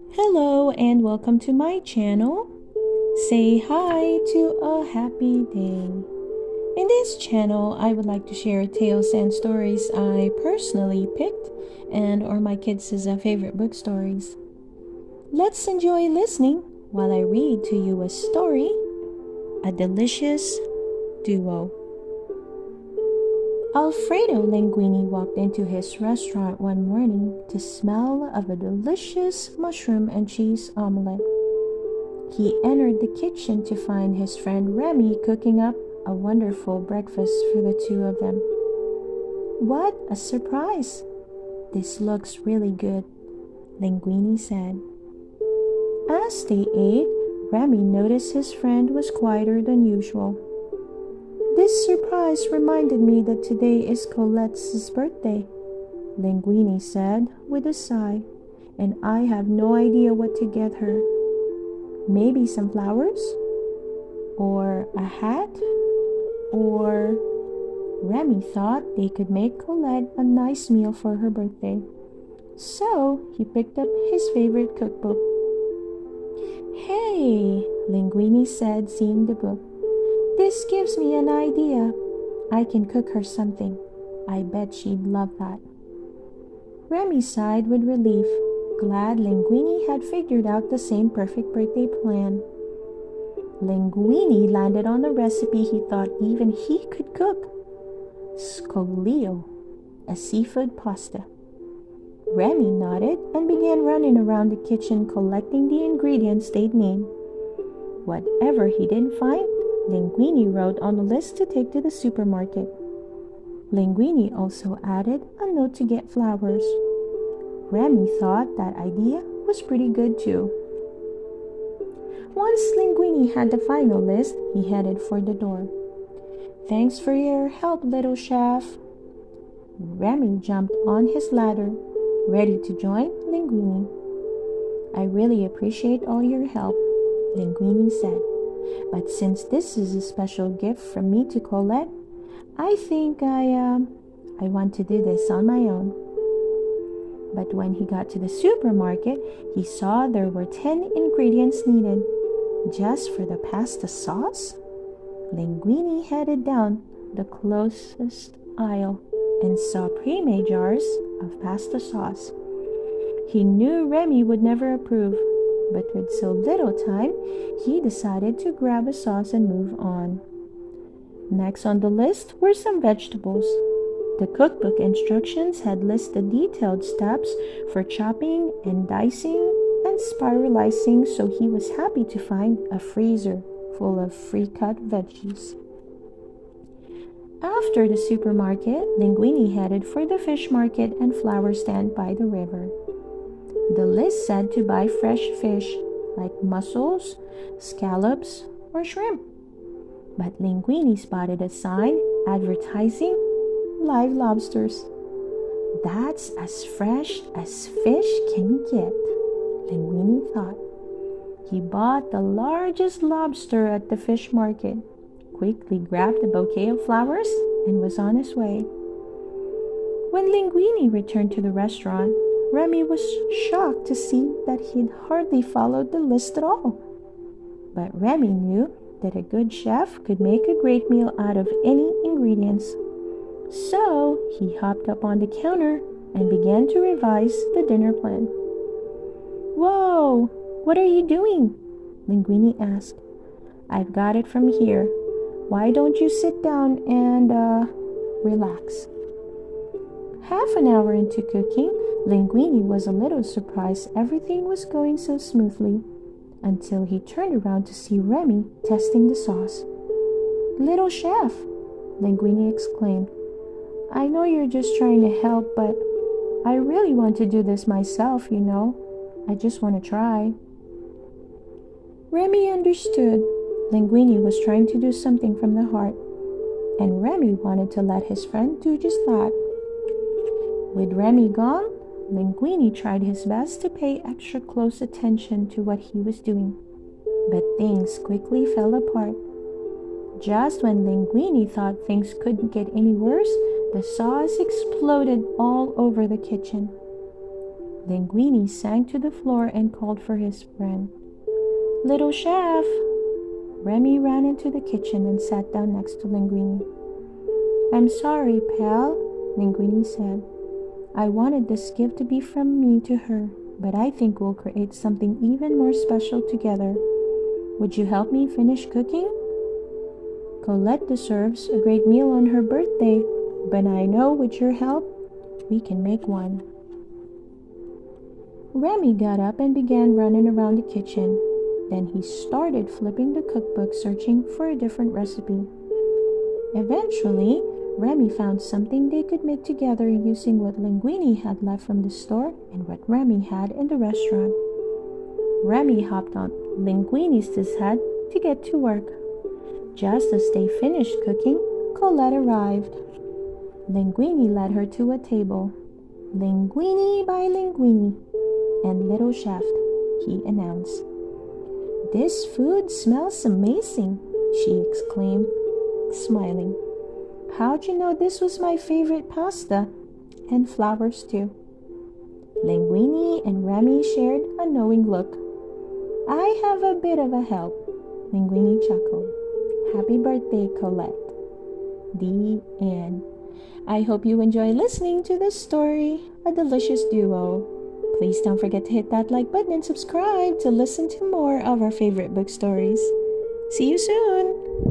Hello and welcome to my channel. Say hi to a happy day. In this channel, I would like to share tales and stories I personally picked and or my kids' favorite book stories. Let's enjoy listening while I read to you a story, A Delicious Duo. Alfredo Linguini walked into his restaurant one morning to smell of a delicious mushroom and cheese omelette. He entered the kitchen to find his friend Remy cooking up a wonderful breakfast for the two of them. What a surprise! This looks really good, Linguini said. As they ate, Remy noticed his friend was quieter than usual. This surprise reminded me that today is Colette's birthday, Linguini said with a sigh, and I have no idea what to get her. Maybe some flowers? Or a hat? Or Remy thought they could make Colette a nice meal for her birthday. So he picked up his favorite cookbook. Hey, Linguini said, seeing the book. This gives me an idea. I can cook her something. I bet she'd love that. Remy sighed with relief, glad Linguini had figured out the same perfect birthday plan. Linguini landed on a recipe he thought even he could cook. Scoglio, a seafood pasta. Remy nodded and began running around the kitchen collecting the ingredients they'd need. Whatever he didn't find, Linguini wrote on a list to take to the supermarket. Linguini also added a note to get flowers. Remy thought that idea was pretty good too. Once Linguini had the final list, he headed for the door. Thanks for your help, little chef. Remy jumped on his ladder, ready to join Linguini. I really appreciate all your help, Linguini said. But since this is a special gift from me to Colette, I think I want to do this on my own. But when he got to the supermarket, he saw there were 10 ingredients needed. Just for the pasta sauce? Linguini headed down the closest aisle and saw pre-made jars of pasta sauce. He knew Remy would never approve, but with so little time, he decided to grab a sauce and move on. Next on the list were some vegetables. The cookbook instructions had listed detailed steps for chopping and dicing and spiralizing, so he was happy to find a freezer full of free-cut veggies. After the supermarket, Linguini headed for the fish market and flower stand by the river. The list said to buy fresh fish like mussels, scallops, or shrimp. But Linguini spotted a sign advertising live lobsters. That's as fresh as fish can get, Linguini thought. He bought the largest lobster at the fish market, quickly grabbed a bouquet of flowers, and was on his way. When Linguini returned to the restaurant, Remy was shocked to see that he'd hardly followed the list at all. But Remy knew that a good chef could make a great meal out of any ingredients. So he hopped up on the counter and began to revise the dinner plan. Whoa, what are you doing? Linguini asked. I've got it from here. Why don't you sit down and, relax? Half an hour into cooking, Linguini was a little surprised everything was going so smoothly, until he turned around to see Remy testing the sauce. Little chef, Linguini exclaimed. I know you're just trying to help, but I really want to do this myself, you know. I just want to try. Remy understood. Linguini was trying to do something from the heart, and Remy wanted to let his friend do just that. With Remy gone, Linguini tried his best to pay extra close attention to what he was doing, but things quickly fell apart. Just when Linguini thought things couldn't get any worse, the sauce exploded all over the kitchen. Linguini sank to the floor and called for his friend. Little chef! Remy ran into the kitchen and sat down next to Linguini. I'm sorry, pal, Linguini said. I wanted this gift to be from me to her, but I think we'll create something even more special together. Would you help me finish cooking? Colette deserves a great meal on her birthday, but I know with your help, we can make one. Remy got up and began running around the kitchen. Then he started flipping the cookbook, searching for a different recipe. Eventually, Remy found something they could make together using what Linguini had left from the store and what Remy had in the restaurant. Remy hopped on Linguini's head to get to work. Just as they finished cooking, Colette arrived. Linguini led her to a table. Linguini by Linguini and Little Chef, he announced. This food smells amazing, she exclaimed, smiling. How'd you know this was my favorite pasta? And flowers too. Linguini and Remy shared a knowing look. I have a bit of a help, Linguini chuckled. Happy birthday, Colette. The end. I hope you enjoy listening to this story, A Delicious Duo. Please don't forget to hit that like button and subscribe to listen to more of our favorite book stories. See you soon!